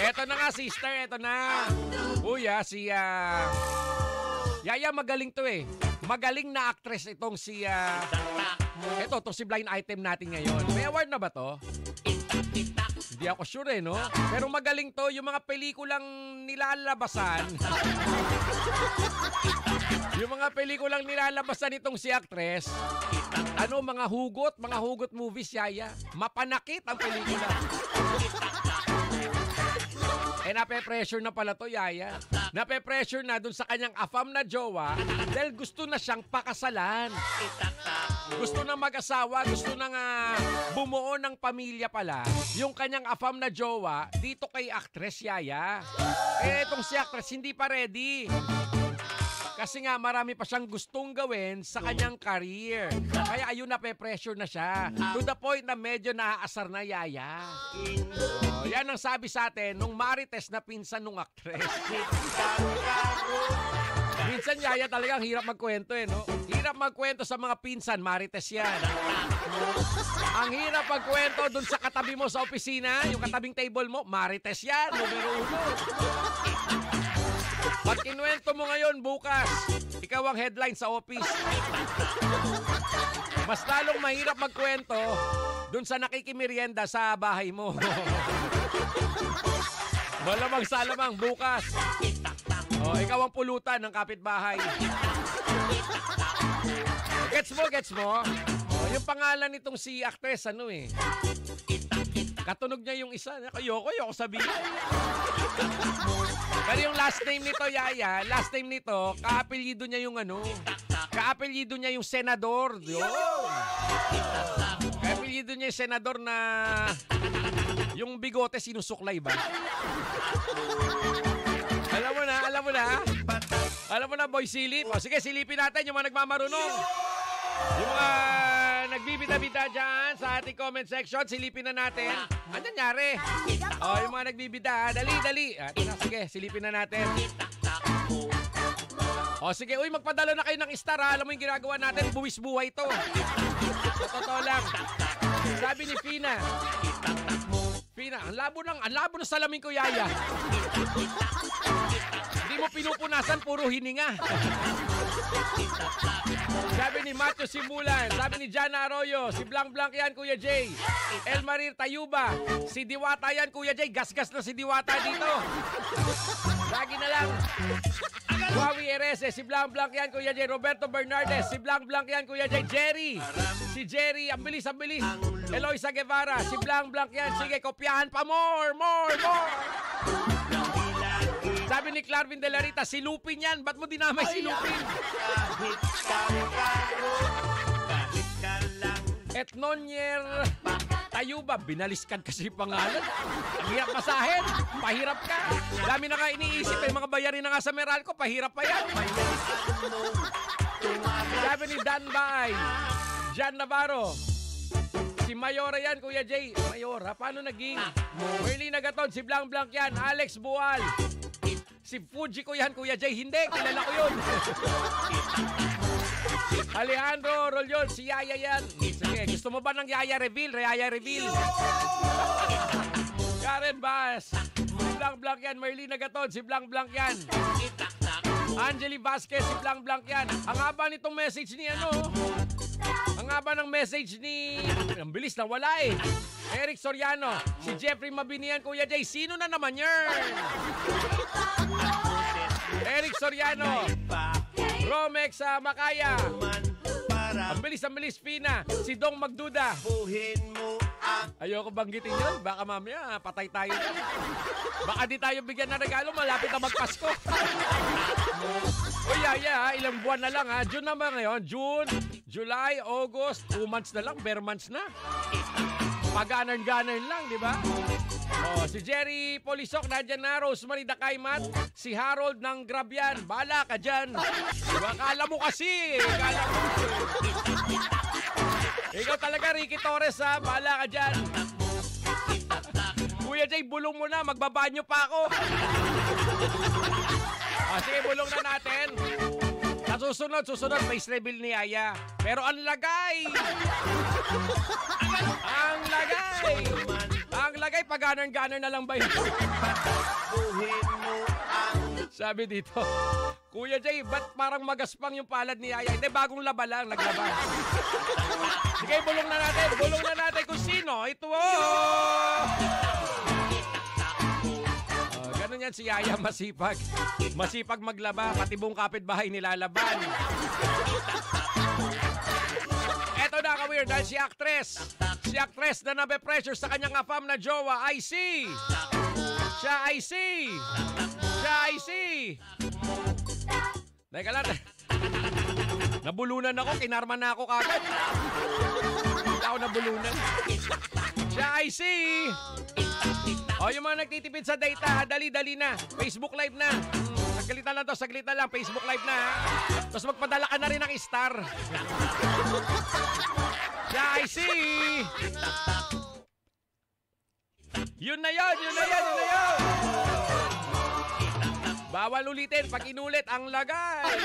Eto na nga, sister. Eto na. Kuya, si Yaya, magaling to eh. Magaling na actress itong si Eto, to si blind item natin ngayon. May award na ba to? Hindi ako sure eh, no? Pero magaling to. Yung mga pelikulang nilalabasan. Yung mga pelikulang nilalabasan itong si actress. Ano, mga hugot movies, Yaya. Mapanakit ang pelikula. Nape-pressure na pala to, Yaya. Nape-pressure na dun sa kanyang afam na jowa dahil gusto na siyang pakasalan. Gusto na mag-asawa, gusto na nga bumuo ng pamilya pala. Yung kanyang afam na jowa dito kay actress, Yaya. Itong si actress hindi pa ready. Kasi nga marami pa siyang gustong gawin sa kanyang career. Kaya ayun, nape-pressure na siya. To the point na medyo naaasar na, Yaya. Yan ang sabi sa atin nung marites na pinsan nung actress. Minsan, Yaya, talagang hirap magkwento eh, no? Hirap magkwento sa mga pinsan, marites yan. Ang hirap magkwento dun sa katabi mo sa opisina, yung katabing table mo, marites yan, numero 1. Pag kinuwento mo ngayon, bukas, ikaw ang headline sa office. Mas lalong mahirap magkwento dun sa nakikimerienda sa bahay mo. Malamang salamang bukas. Ikaw ang pulutan ng kapitbahay. Gets mo? Yung pangalan nitong si actress, ano eh. Katunog niya yung isa. Ayoko sabihin. Pero yung last name nito, Yaya, last name nito, kaapelyido niya yung ano. Kaapelyido niya yung senador. Kaapelyido niya yung senador na yung bigote sinusuklay ba? Alam mo na, boy, silip. Sige, silipin natin yung mga nagmamarunong. Yung mga nagbibida-bida dyan sa ating comment section, silipin na natin. Ano nangyari? Yung mga nagbibida, dali. Sige, silipin na natin. Sige, magpadala na kayo ng star, ha? Alam mo yung ginagawa natin, buwis buhay to. Totoo lang. Sabi ni Fina, ang labo ng salamin ko, Yaya. Hindi mo pinupunasan, puro hininga. Sabi ni Matthew Simulan, sabi ni Jana Arroyo, si Blanc yan, Kuya Jay. Elmarir Tayuba, si Diwata yan, Kuya Jay. Gas-gas na si Diwata dito. Lagi na lang. Wawi Erese, si Blanc yan, Kuya Jay. Roberto Bernardes, si Blanc yan, Kuya Jay. Jerry, si Jerry, ang bilis. Eloisa Guevara, si Blanc yan. Sige, kopyahan pa, more. Sabi ni Clarvin De La Rita, si Lupin yan. Ba't mo dinamay si Lupin? Etnonier Tayuba, binaliskan kasi pangalan. Ang hirap masahin. Pahirap ka. Dami na nga iniisip. Mga bayarin na nga sa Meralco. Pahirap pa yan. Sabi ni Dan Bay, Jan Navarro, si Mayora yan, Kuya Jay. Mayora, paano naging? Merly Nagaton, si Blanc yan. Alex Bual, si Fuji ko yan, Kuya Jay. Hindi, kilala ko yun. Alejandro Rolyon, si Yaya yan. Sige, gusto mo ba ng Yaya Reveal? Karen Bass, si Blanc yan. Merly Nagaton, si Blanc yan. Angeli Vasquez, si Blanc yan. Ang haba nitong message ni Ang haba ng message ni... Ang bilis na wala eh. Eric Soriano, si Jeffrey Mabinian, Kuya Jay. Sino na naman yun? Eric Soriano, Romex Makaya. Ang bilis, Pina. Si Dong Magduda. Ayoko banggitin yun. Baka mamaya patay tayo. Baka di tayo bigyan ng regalo. Malapit na magpasko. Yaya, ilang buwan na lang ha. June naman ngayon. June, July, August. 2 months na lang. Bare months na. Pag-ganan lang, di ba? Si Jerry Polisok, nandiyan na. Rosemary Dakaymat. Si Harold ng Grabian. Bala ka dyan. Diba? Kala mo kasi. Ikaw talaga, Ricky Torres, ha? Bala ka dyan. Kuya Jay, bulong mo na. Magbabanyo pa ako. Sige, bulong na natin. Sa susunod, face reveal ni Yaya. Pero ang lagay Palagay, pag-ganar-ganar na lang ba yun? Sabi dito, Kuya Jay, ba't parang magaspang yung palad ni Yaya? Hindi, bagong laba lang, naglaba. Sige, bulong na natin kung sino. Ito, ganun yan si Yaya, masipag. Masipag maglaba, pati buong kapitbahay nilalaban. Eto na, ka-weird, dahil si actress na nabe-pressure sa kanyang afam na jowa, IC. Siya IC. Teka lang. Nabulunan ako, kinarman na ako kagad. Hindi ako nabulunan. Siya IC. O, yung mga nagtitipid sa data, dali-dali na. Facebook Live na. Saglit na lang. Facebook Live na. Tapos magpadala ka na rin ng star. Siya IC. Yun na yun. Bawal ulitin pag inulit ang lagay.